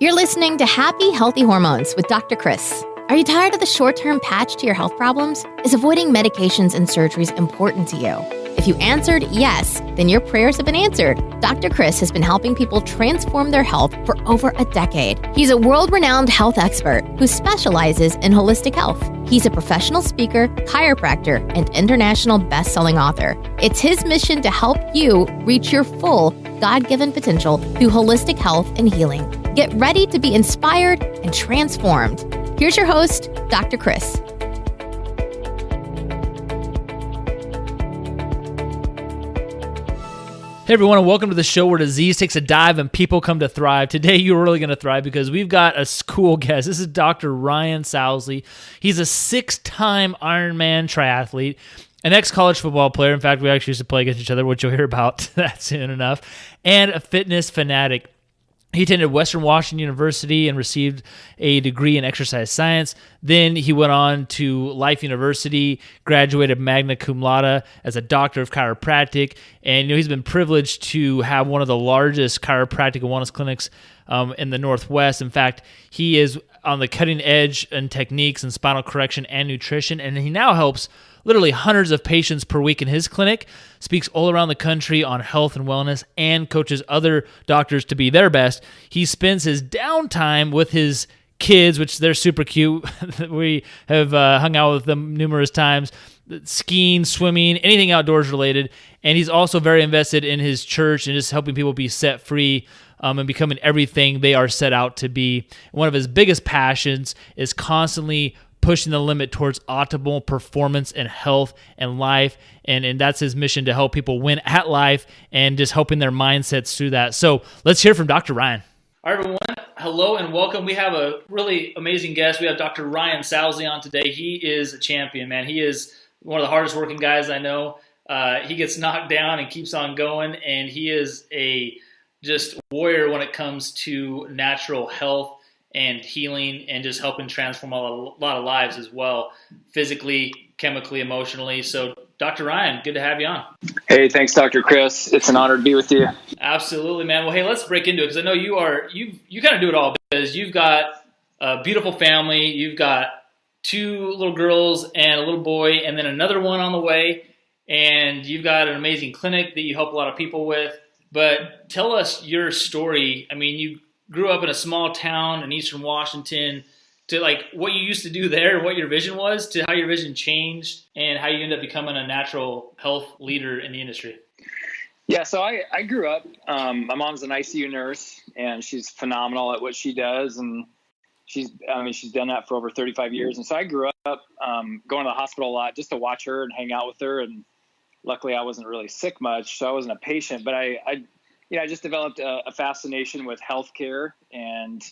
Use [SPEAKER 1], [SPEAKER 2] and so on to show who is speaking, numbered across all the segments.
[SPEAKER 1] You're listening to Happy Healthy Hormones with Dr. Chris. Are you tired of the short-term patch to your health problems? Is avoiding medications and surgeries important to you? If you answered yes, then your prayers have been answered. Dr. Chris has been helping people transform their health for over a decade. He's a world-renowned health expert who specializes in holistic health. He's a professional speaker, chiropractor, and international best-selling author. It's his mission to help you reach your full God-given potential through holistic health and healing. Get ready to be inspired and transformed. Here's your host, Dr. Chris.
[SPEAKER 2] Hey everyone, and welcome to the show where disease takes a dive and people come to thrive. Today you're really going to thrive because we've got a cool guest. This is Dr. Ryan Sousley. He's a 6-time Ironman triathlete, an ex-college football player. In fact, we actually used to play against each other, which you'll hear about that soon enough, and a fitness fanatic. He attended Western Washington University and received a degree in exercise science. Then he went on to Life University, graduated Magna Cum Laude as a Doctor of Chiropractic. And he's been privileged to have one of the largest chiropractic and wellness clinics in the Northwest. In fact, he is on the cutting edge in techniques in spinal correction and nutrition. And he now helps literally hundreds of patients per week in his clinic, speaks all around the country on health and wellness, and coaches other doctors to be their best. He spends his downtime with his kids, which they're super cute. We have hung out with them numerous times, skiing, swimming, anything outdoors related. And he's also very invested in his church and just helping people be set free and becoming everything they are set out to be. One of his biggest passions is constantly pushing the limit towards optimal performance and health and life. And that's his mission, to help people win at life and just helping their mindsets through that. So let's hear from Dr. Ryan. All right, everyone. Hello and welcome. We have a really amazing guest. We have Dr. Ryan Sousley on today. He is a champion, man. He is one of the hardest working guys I know. He gets knocked down and keeps on going. And he is a just warrior when it comes to natural health and healing and just helping transform a lot of lives as well, physically, chemically, emotionally. So Dr. Ryan, good to have you on.
[SPEAKER 3] Hey, thanks, Dr. Chris. It's an honor to be with you.
[SPEAKER 2] Absolutely, man. Well, hey, let's break into it because I know you kind of do it all because you've got a beautiful family. You've got 2 little girls and a little boy and then another one on the way. And you've got an amazing clinic that you help a lot of people with. But tell us your story. I mean, you grew up in a small town in Eastern Washington, to like what you used to do there, what your vision was, to how your vision changed and how you ended up becoming a natural health leader in the industry.
[SPEAKER 3] Yeah, so I grew up, my mom's an ICU nurse and she's phenomenal at what she does. And she's done that for over 35 years. And so I grew up going to the hospital a lot just to watch her and hang out with her. And luckily I wasn't really sick much, so I wasn't a patient, but I just developed a fascination with healthcare and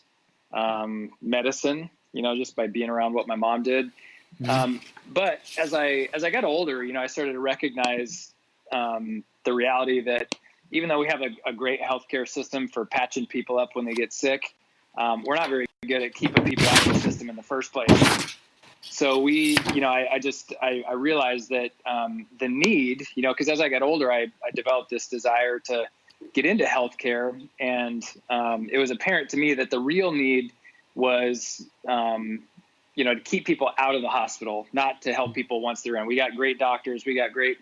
[SPEAKER 3] medicine, just by being around what my mom did. But as I got older, I started to recognize the reality that even though we have a great healthcare system for patching people up when they get sick, we're not very good at keeping people out of the system in the first place. So I realized that the need, because as I got older, I developed this desire to get into healthcare. And it was apparent to me that the real need was, to keep people out of the hospital, not to help people once they're in. We got great doctors, we got great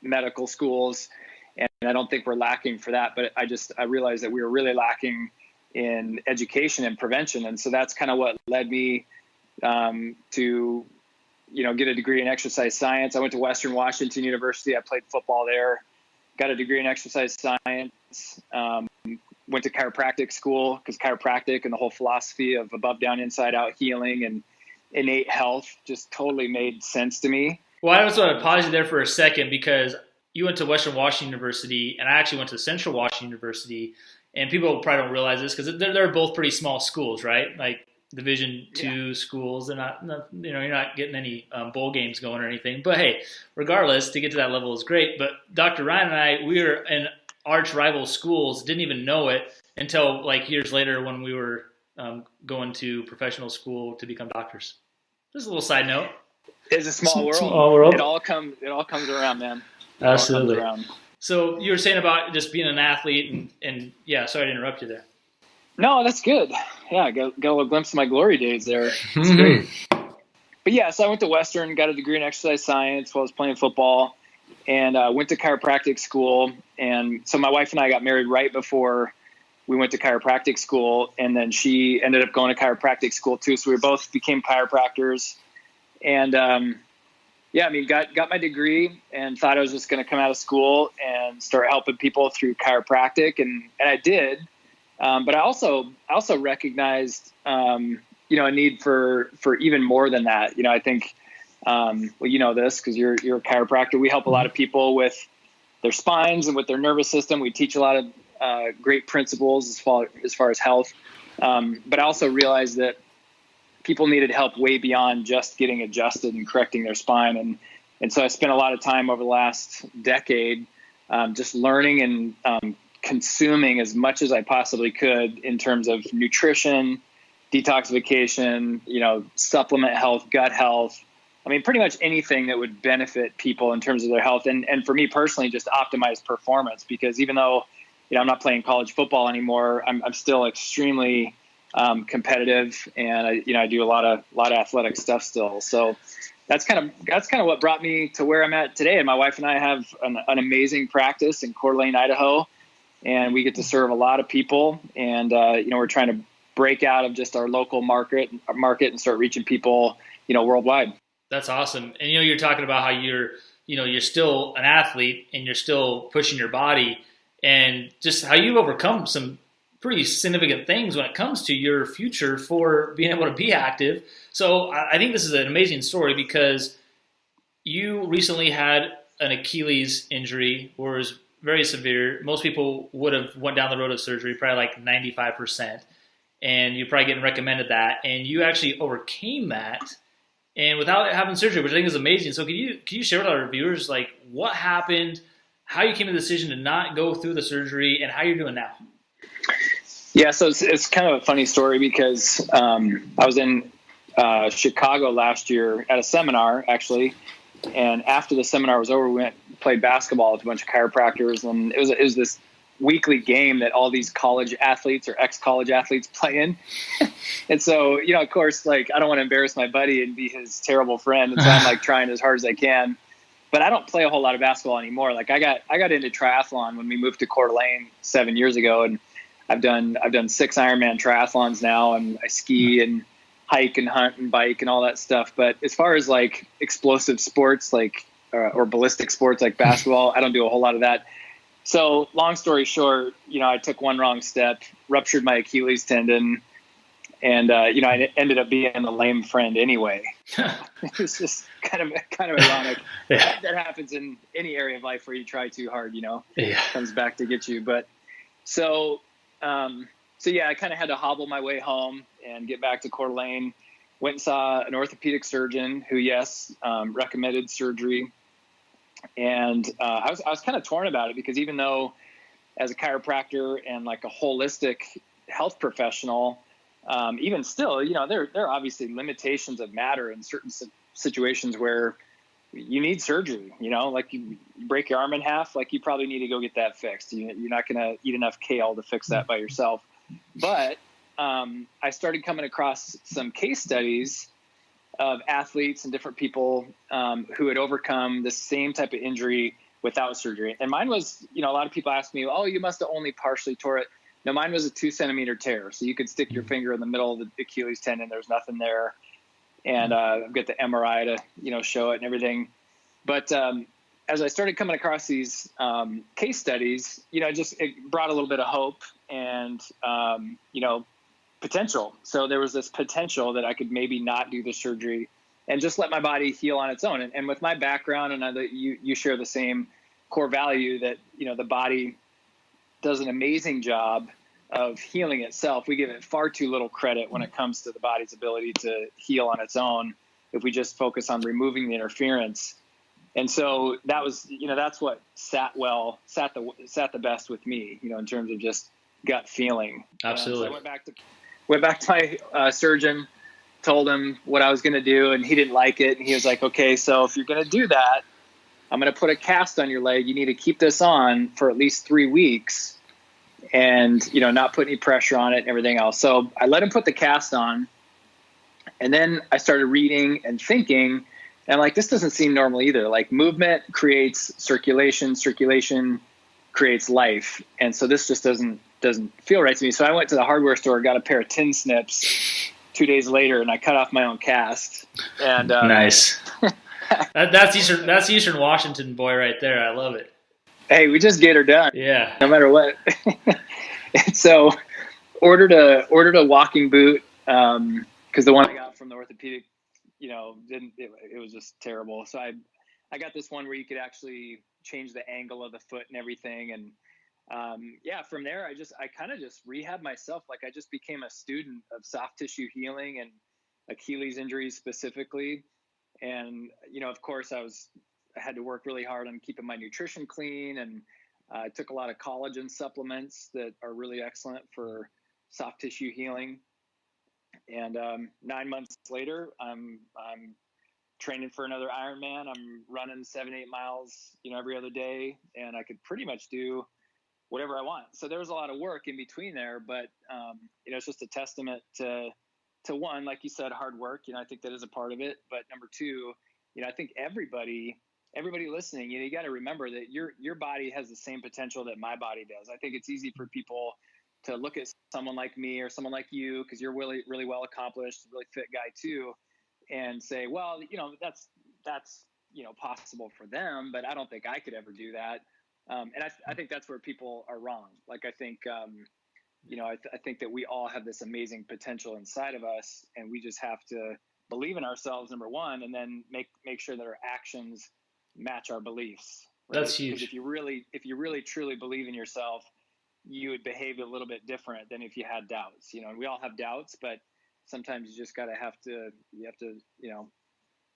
[SPEAKER 3] medical schools, and I don't think we're lacking for that. But I realized that we were really lacking in education and prevention. And so that's kind of what led me to, get a degree in exercise science. I went to Western Washington University. I played football there. Got a degree in exercise science, went to chiropractic school because chiropractic and the whole philosophy of above, down, inside out healing and innate health just totally made sense to me.
[SPEAKER 2] Well, I just want to pause you there for a second because you went to Western Washington University and I actually went to Central Washington University, and people probably don't realize this because they're both pretty small schools, right? Like Division II schools. They're not, you're not getting any bowl games going or anything. But hey, regardless, to get to that level is great. But Dr. Ryan and I, we were in arch rival schools, didn't even know it until like years later when we were going to professional school to become doctors. Just a little side note.
[SPEAKER 3] It's a small world.
[SPEAKER 2] Small world.
[SPEAKER 3] It all comes around, man.
[SPEAKER 2] Absolutely. So you were saying about just being an athlete and yeah, sorry to interrupt you there.
[SPEAKER 3] No, that's good. Yeah, I got a little glimpse of my glory days there. It's
[SPEAKER 2] Mhm.
[SPEAKER 3] great. But yeah, so I went to Western, got a degree in exercise science while I was playing football, and went to chiropractic school. And so my wife and I got married right before we went to chiropractic school, and then she ended up going to chiropractic school too. So we both became chiropractors. And yeah, I mean, got my degree and thought I was just going to come out of school and start helping people through chiropractic, and I did. But I also recognized, a need for even more than that. I think, well, you know this because you're a chiropractor. We help a lot of people with their spines and with their nervous system. We teach a lot of great principles as far as health. But I also realized that people needed help way beyond just getting adjusted and correcting their spine. And so I spent a lot of time over the last decade just learning and consuming as much as I possibly could in terms of nutrition, detoxification, supplement health, gut health. I mean, pretty much anything that would benefit people in terms of their health. And for me personally, just optimize performance, because even though, I'm not playing college football anymore, I'm still extremely competitive, and I do a lot of athletic stuff still. So that's kind of what brought me to where I'm at today. And my wife and I have an amazing practice in Coeur d'Alene, Idaho, and we get to serve a lot of people. And we're trying to break out of just our local market and start reaching people, worldwide.
[SPEAKER 2] That's awesome. And you're talking about how you're still an athlete and you're still pushing your body, and just how you've overcome some pretty significant things when it comes to your future for being able to be active. So I think this is an amazing story, because you recently had an Achilles injury, or was very severe. Most people would have went down the road of surgery, probably like 95%. And you're probably getting recommended that. And you actually overcame that, and without having surgery, which I think is amazing. So can you share with our viewers, like, what happened, how you came to the decision to not go through the surgery, and how you're doing now?
[SPEAKER 3] Yeah, so it's kind of a funny story, because I was in Chicago last year at a seminar, actually, and after the seminar was over, we played basketball with a bunch of chiropractors, and it was this weekly game that all these college athletes or ex-college athletes play in. And so, of course, like, I don't want to embarrass my buddy and be his terrible friend, and so I'm like trying as hard as I can. But I don't play a whole lot of basketball anymore. Like, I got into triathlon when we moved to Coeur d'Alene 7 years ago, and I've done 6 Ironman triathlons now, and I ski and hike and hunt and bike and all that stuff. But as far as like explosive sports, like or ballistic sports like basketball, I don't do a whole lot of that. So long story short, I took one wrong step, ruptured my Achilles tendon, and I ended up being a lame friend anyway. It's just kind of ironic.
[SPEAKER 2] Yeah.
[SPEAKER 3] That happens in any area of life where you try too hard,
[SPEAKER 2] Yeah.
[SPEAKER 3] It comes back to get you. But so yeah, I kind of had to hobble my way home and get back to Coeur d'Alene. Went and saw an orthopedic surgeon who, recommended surgery. And I was kind of torn about it, because even though as a chiropractor and like a holistic health professional, even still, there are obviously limitations of matter in certain situations where you need surgery. Like you break your arm in half, like you probably need to go get that fixed. You're not going to eat enough kale to fix that by yourself. But I started coming across some case studies of athletes and different people who had overcome the same type of injury without surgery. And mine was, a lot of people ask me, oh, you must have only partially tore it. No, mine was a 2-centimeter tear. So you could stick your finger in the middle of the Achilles tendon. There's nothing there. And I've got the MRI to, show it and everything. But as I started coming across these case studies, it brought a little bit of hope and, potential. So there was this potential that I could maybe not do the surgery and just let my body heal on its own. And with my background, and I know that you share the same core value that, the body does an amazing job of healing itself. We give it far too little credit when it comes to the body's ability to heal on its own if we just focus on removing the interference. And so that was, that's what sat the best with me, in terms of just gut feeling.
[SPEAKER 2] Absolutely.
[SPEAKER 3] So I went back to my surgeon, told him what I was going to do, and he didn't like it. And he was like, okay, so if you're going to do that, I'm going to put a cast on your leg. You need to keep this on for at least 3 weeks. and, not put any pressure on it and everything else. So I let him put the cast on, and then I started reading and thinking, and I'm like, this doesn't seem normal either. Like, movement creates circulation, circulation creates life. And so this just doesn't feel right to me. So I went to the hardware store, got a pair of tin snips 2 days later, and I cut off my own cast. And
[SPEAKER 2] nice. That's Eastern Washington boy right there. I love it.
[SPEAKER 3] Hey, we just get her done.
[SPEAKER 2] Yeah.
[SPEAKER 3] No matter what. And so ordered a walking boot, because the one I got from the orthopedic, it was just terrible. So I got this one where you could actually change the angle of the foot and everything. And from there, I kind of just rehabbed myself. Like, I just became a student of soft tissue healing and Achilles injuries specifically. And, of course I had to work really hard on keeping my nutrition clean, and I took a lot of collagen supplements that are really excellent for soft tissue healing. And 9 months later, I'm training for another Ironman. I'm running 7-8 miles, every other day, and I could pretty much do whatever I want. So there was a lot of work in between there, but it's just a testament to one, like you said, hard work. I think that is a part of it. But number two, I think everybody listening, you got to remember that your body has the same potential that my body does. I think it's easy for people to look at someone like me or someone like you, because you're really, really well accomplished, really fit guy too, and say, well, that's possible for them, but I don't think I could ever do that. And I think that's where people are wrong. Like, I think, I think that we all have this amazing potential inside of us, and we just have to believe in ourselves, number one, and then make sure that our actions match our beliefs. Right?
[SPEAKER 2] That's huge.
[SPEAKER 3] Because if you really truly believe in yourself, you would behave a little bit different than if you had doubts. And we all have doubts, but sometimes you just have to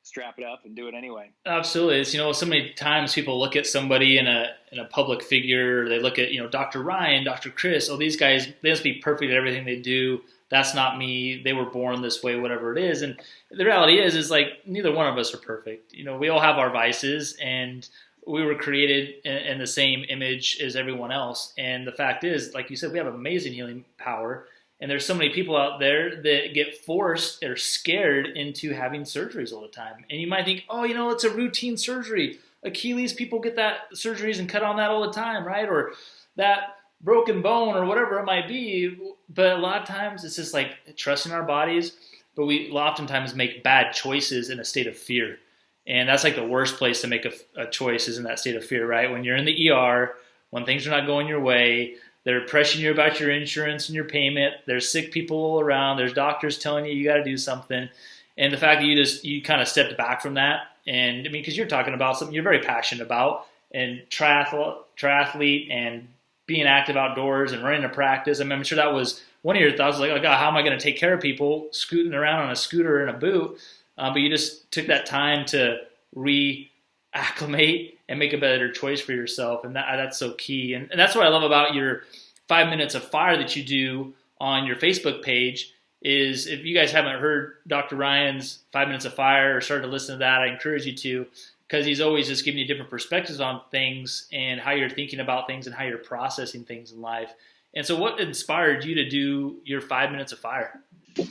[SPEAKER 3] strap it up and do it anyway.
[SPEAKER 2] Absolutely. It's, so many times people look at somebody in a public figure, they look at, Dr. Ryan, Dr. Chris, these guys, they must be perfect at everything they do. That's not me. They were born this way, whatever it is. And the reality is like, neither one of us are perfect. We all have our vices, and we were created in the same image as everyone else. And the fact is, like you said, we have amazing healing power. And there's so many people out there that get forced or scared into having surgeries all the time. And you might think, it's a routine surgery. Achilles, people get that surgeries and cut on that all the time, right? Or that broken bone or whatever it might be. But a lot of times it's just like trusting our bodies. But we oftentimes make bad choices in a state of fear. And that's like the worst place to make a choice, is in that state of fear, right? When you're in the ER, when things are not going your way, they're pressuring you about your insurance and your payment. There's sick people all around. There's doctors telling you got to do something. And the fact that you kind of stepped back from that. And because you're talking about something you're very passionate about, and triathlete and being active outdoors and running a practice. I'm sure that was one of your thoughts, like, oh God, how am I going to take care of people scooting around on a scooter in a boot? But you just took that time to reacclimate and make a better choice for yourself. And that's so key. And that's what I love about your 5 minutes of fire that you do on your Facebook page. Is if you guys haven't heard Dr. Ryan's 5 minutes of fire or started to listen to that, I encourage you to, because he's always just giving you different perspectives on things and how you're thinking about things and how you're processing things in life. And so what inspired you to do your 5 minutes of fire?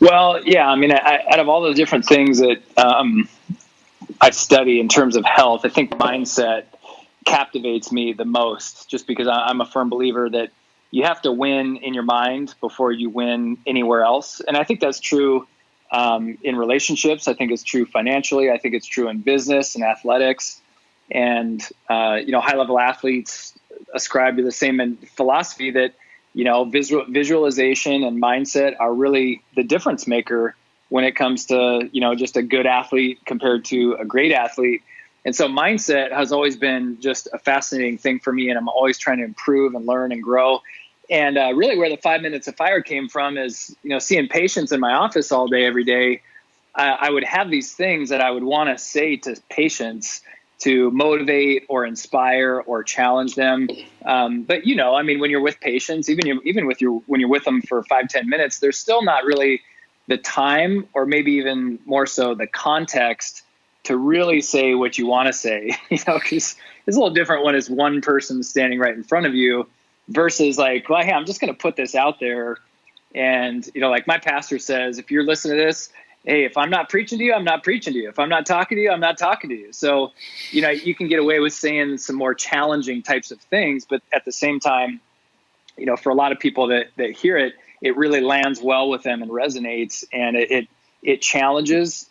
[SPEAKER 3] Well, yeah, out of all the different things that I study in terms of health, I think mindset captivates me the most, just because I'm a firm believer that you have to win in your mind before you win anywhere else. And I think that's true in relationships. I think it's true financially. I think it's true in business and athletics. And, high-level athletes ascribe to the same philosophy that, visualization and mindset are really the difference maker when it comes to, just a good athlete compared to a great athlete. And so mindset has always been just a fascinating thing for me. And I'm always trying to improve and learn and grow. And really where the 5 minutes of fire came from is, seeing patients in my office all day, every day. I would have these things that I would want to say to patients to motivate or inspire or challenge them. But, when you're with patients, when you're with them for 5-10 minutes, there's still not really the time, or maybe even more so the context, to really say what you want to say, because it's a little different when it's one person standing right in front of you versus like, well, hey, I'm just going to put this out there. And, like my pastor says, if you're listening to this, hey, if I'm not preaching to you, I'm not preaching to you. If I'm not talking to you, I'm not talking to you. So, you can get away with saying some more challenging types of things, but at the same time, for a lot of people that hear it, it really lands well with them and resonates, and it challenges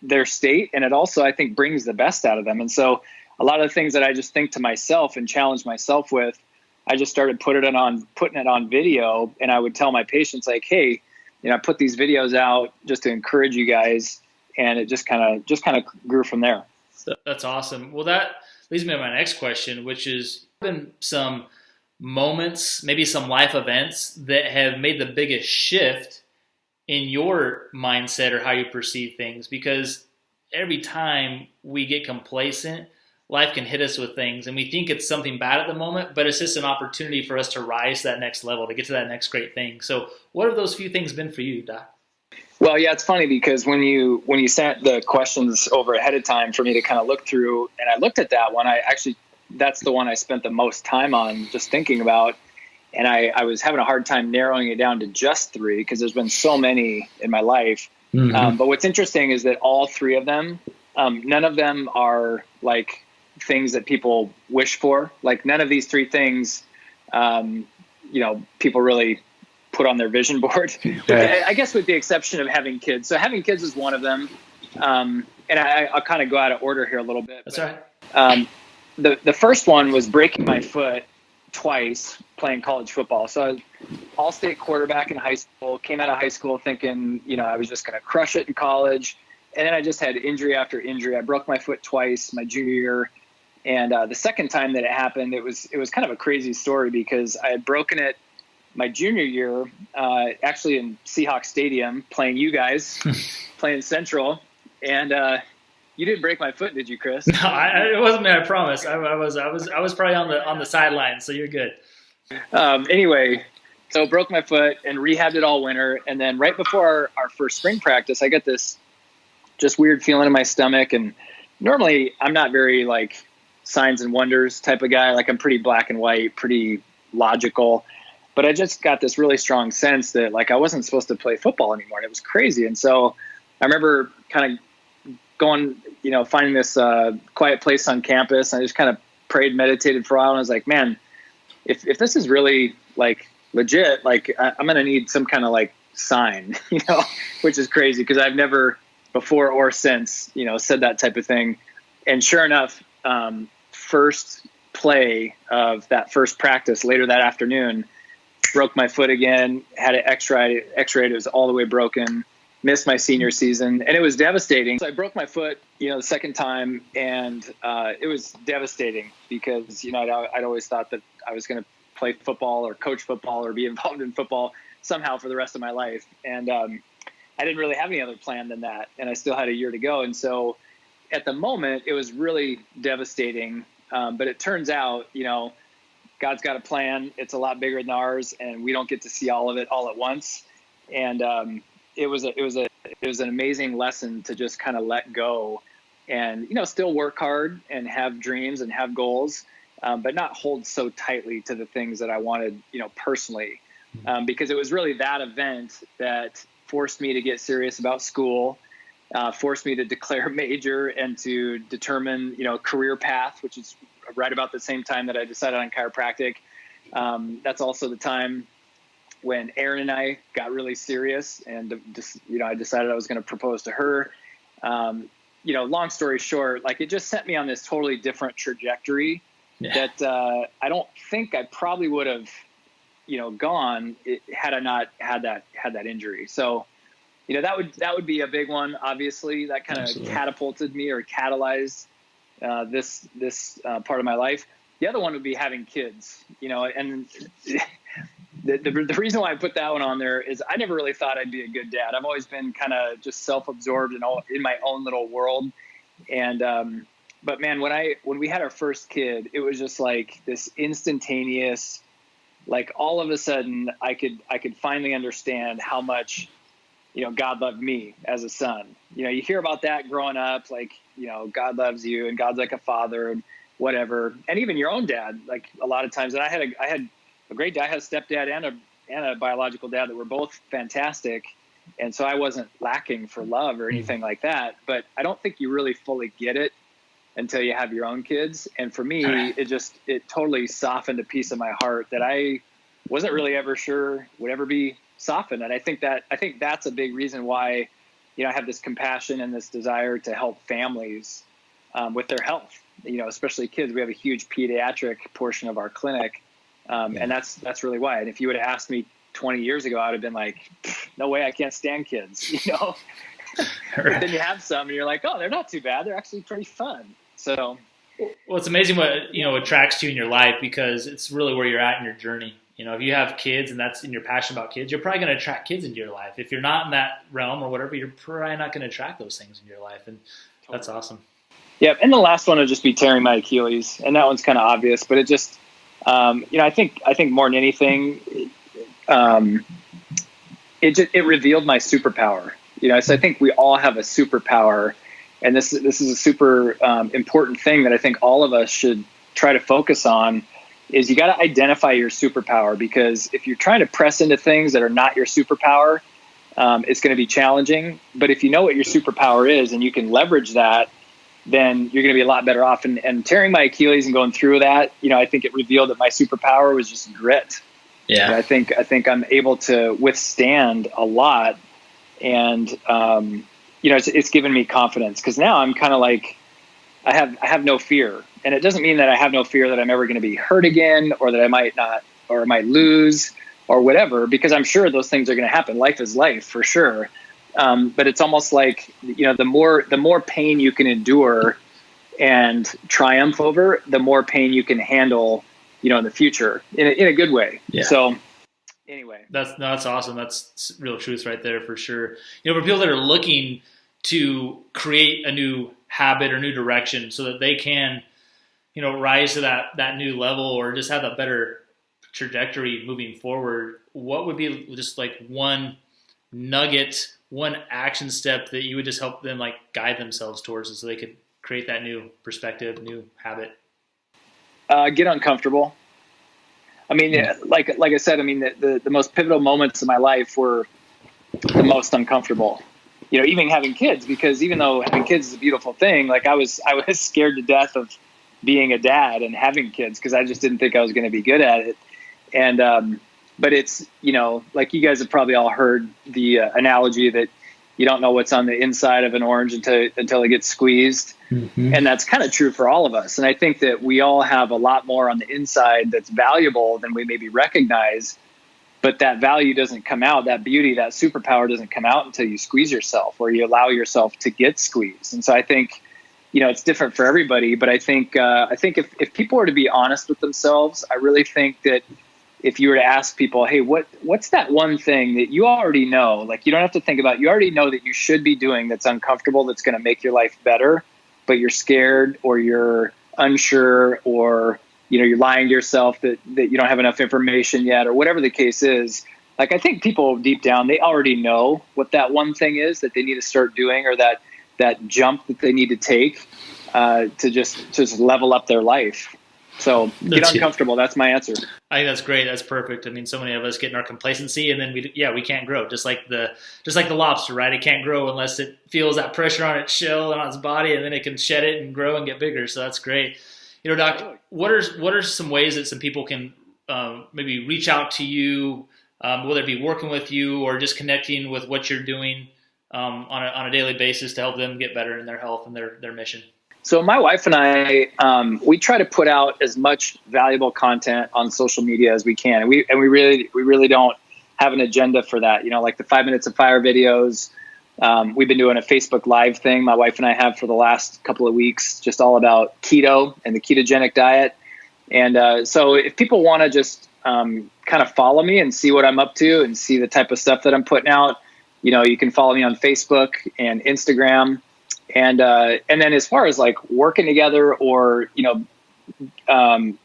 [SPEAKER 3] their state, and it also, I think, brings the best out of them. And so a lot of the things that I just think to myself and challenge myself with, I just started putting it on video, and I would tell my patients like, hey, I put these videos out just to encourage you guys, and it just kind of grew from there.
[SPEAKER 2] That's awesome. Well, that leads me to my next question, which is been some moments, maybe some life events that have made the biggest shift in your mindset or how you perceive things, because every time we get complacent, life can hit us with things and we think it's something bad at the moment, but it's just an opportunity for us to rise to that next level, to get to that next great thing. So what have those few things been for you, Doc?
[SPEAKER 3] Well, yeah, it's funny because when you sent the questions over ahead of time for me to kind of look through, and I looked at that one, that's the one I spent the most time on just thinking about. And I was having a hard time narrowing it down to just 3 because there's been so many in my life. Mm-hmm. But what's interesting is that all 3 of them, none of them are like things that people wish for. Like none of these 3 things, people really put on their vision board. Okay. I guess with the exception of having kids. So having kids is one of them. And I'll kind of go out of order here a little bit.
[SPEAKER 2] That's right.
[SPEAKER 3] The first one was breaking my foot twice playing college football. So I was all-state quarterback in high school, came out of high school thinking, I was just going to crush it in college. And then I just had injury after injury. I broke my foot twice my junior year. And the second time that it happened, it was kind of a crazy story because I had broken it my junior year, actually in Seahawks Stadium, playing you guys, playing Central. And you didn't break my foot, did you, Chris?
[SPEAKER 2] No, it wasn't me. I promise. I was probably on the sidelines, so you're good.
[SPEAKER 3] Anyway, so broke my foot and rehabbed it all winter, and then right before our first spring practice, I get this just weird feeling in my stomach. And normally, I'm not very like signs and wonders type of guy. Like I'm pretty black and white, pretty logical. But I just got this really strong sense that like I wasn't supposed to play football anymore. And it was crazy. And so I remember kind of going, finding this quiet place on campus. And I just kind of prayed, meditated for a while. And I was like, man, if this is really like legit, like I'm going to need some kind of like sign, which is crazy because I've never before or since, said that type of thing. And sure enough, first play of that first practice later that afternoon, broke my foot again, had it x-rayed. It was all the way broken, missed my senior season, and it was devastating. So I broke my foot, the second time, and it was devastating because, I'd always thought that I was going to play football or coach football or be involved in football somehow for the rest of my life. And I didn't really have any other plan than that, and I still had a year to go. And so at the moment, it was really devastating. But it turns out, God's got a plan. It's a lot bigger than ours, and we don't get to see all of it all at once. And it was an amazing lesson to just kind of let go and, still work hard and have dreams and have goals, but not hold so tightly to the things that I wanted, personally, because it was really that event that forced me to get serious about school, forced me to declare major and to determine, career path, which is right about the same time that I decided on chiropractic. That's also the time when Erin and I got really serious, and I decided I was going to propose to her. Long story short, like it just sent me on this totally different trajectory that I don't think I probably would have, gone had I not had that injury. So, that would be a big one. Obviously, that kind of catapulted me or catalyzed this part of my life. The other one would be having kids, and the reason why I put that one on there is I never really thought I'd be a good dad. I've always been kind of just self-absorbed and all in my own little world. And, but man, when we had our first kid, it was just like this instantaneous, like all of a sudden I could finally understand how much, God loved me as a son. You hear about that growing up, like, God loves you and God's like a father and whatever. And even your own dad, like a lot of times, and I had a great dad. I had a stepdad and a biological dad that were both fantastic. And so I wasn't lacking for love or anything like that, but I don't think you really fully get it until you have your own kids. And for me, it totally softened a piece of my heart that I wasn't really ever sure would ever be softened. And I think that's a big reason why, I have this compassion and this desire to help families with their health, especially kids. We have a huge pediatric portion of our clinic. And that's really why. And if you would have asked me 20 years ago, I would have been like, no way, I can't stand kids, But then you have some and you're like, oh, they're not too bad. They're actually pretty fun. So,
[SPEAKER 2] well, it's amazing what, attracts you in your life, because it's really where you're at in your journey. If you have kids and you're passionate about kids, you're probably going to attract kids into your life. If you're not in that realm or whatever, you're probably not going to attract those things in your life. And that's awesome. Yeah.
[SPEAKER 3] And the last one would just be tearing my Achilles. And that one's kind of obvious, but it just, I think more than anything, it revealed my superpower. So I think we all have a superpower, and this is a super important thing that I think all of us should try to focus on. Is you got to identify your superpower, because if you're trying to press into things that are not your superpower, it's going to be challenging. But if you know what your superpower is and you can leverage that, then you're going to be a lot better off. And tearing my Achilles and going through that, I think it revealed that my superpower was just grit. Yeah. And I think I'm able to withstand a lot, and it's given me confidence, because now I'm kind of like, I have no fear. And it doesn't mean that I have no fear that I'm ever going to be hurt again, or that I might not, or might lose or whatever, because I'm sure those things are going to happen. Life is life for sure. But it's almost like, the more pain you can endure and triumph over, the more pain you can handle, in the future in a good way. Yeah. So anyway,
[SPEAKER 2] that's awesome. That's real truth right there for sure. For people that are looking to create a new habit or new direction so that they can, rise to that new level, or just have a better trajectory moving forward, what would be just like one nugget, one action step that you would just help them like guide themselves towards, so they could create that new perspective, new habit?
[SPEAKER 3] Get uncomfortable. I mean, like I said, I mean, the most pivotal moments of my life were the most uncomfortable. Even having kids, because even though having kids is a beautiful thing, like I was scared to death of being a dad and having kids, because I just didn't think I was going to be good at it. And but it's, like you guys have probably all heard the analogy that you don't know what's on the inside of an orange until it gets squeezed. Mm-hmm. And that's kind of true for all of us. And I think that we all have a lot more on the inside that's valuable than we maybe recognize, but that value doesn't come out. That beauty, that superpower doesn't come out until you squeeze yourself, or you allow yourself to get squeezed. And so I think, it's different for everybody, but I think if people were to be honest with themselves, I really think that if you were to ask people, hey, what's that one thing that you already know, like you don't have to think about, you already know that you should be doing that's uncomfortable, that's going to make your life better, but you're scared, or you're unsure, or, you're lying to yourself that you don't have enough information yet, or whatever the case is. Like, I think people deep down, they already know what that one thing is that they need to start doing, or that jump that they need to take to just level up their life. So get uncomfortable. That's my answer.
[SPEAKER 2] I think that's great. That's perfect. I mean, so many of us get in our complacency, and then we can't grow. Just like the lobster, right? It can't grow unless it feels that pressure on its shell and on its body, and then it can shed it and grow and get bigger. So that's great. Doc, what are some ways that some people can maybe reach out to you, whether it be working with you or just connecting with what you're doing on a daily basis to help them get better in their health and their mission?
[SPEAKER 3] So my wife and I, we try to put out as much valuable content on social media as we can. And we really don't have an agenda for that. Like the 5 Minutes of Fire videos. We've been doing a Facebook Live thing, my wife and I have, for the last couple of weeks, just all about keto and the ketogenic diet. And so if people want to just kind of follow me and see what I'm up to and see the type of stuff that I'm putting out, you can follow me on Facebook and Instagram. And then as far as like working together, or,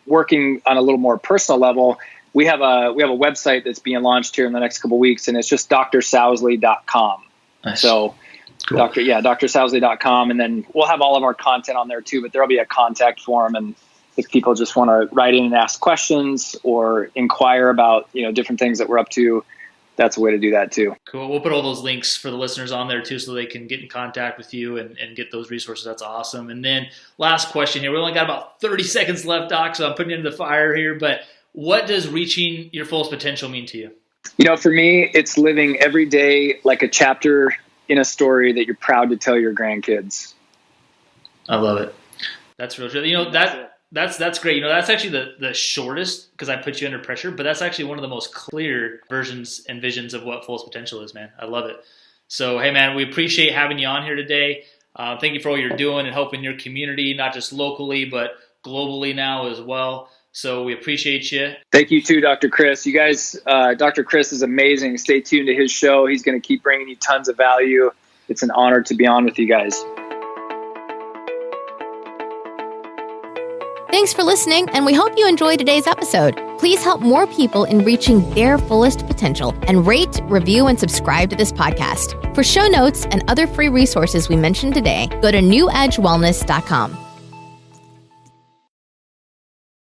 [SPEAKER 3] working on a little more personal level, we have a website that's being launched here in the next couple of weeks, and it's just drsousley.com. Nice. So cool. drsousley.com. And then we'll have all of our content on there too, but there'll be a contact form, and if people just want to write in and ask questions or inquire about, different things that we're up to, that's a way to do that too.
[SPEAKER 2] Cool. We'll put all those links for the listeners on there too, so they can get in contact with you and get those resources. That's awesome. And then last question here. We only got about 30 seconds left, Doc, so I'm putting you into the fire here, but what does reaching your fullest potential mean to you?
[SPEAKER 3] For me, it's living every day like a chapter in a story that you're proud to tell your grandkids.
[SPEAKER 2] I love it. That's real. That's great. That's actually the shortest, because I put you under pressure, but that's actually one of the most clear versions and visions of what fullest potential is, man. I love it. So, hey, man, we appreciate having you on here today. Thank you for all you're doing and helping your community, not just locally, but globally now as well. So we appreciate you.
[SPEAKER 3] Thank you too, Dr. Chris. You guys, Dr. Chris is amazing. Stay tuned to his show. He's going to keep bringing you tons of value. It's an honor to be on with you guys.
[SPEAKER 1] Thanks for listening, and we hope you enjoyed today's episode. Please help more people in reaching their fullest potential and rate, review, and subscribe to this podcast. For show notes and other free resources we mentioned today, go to newedgewellness.com.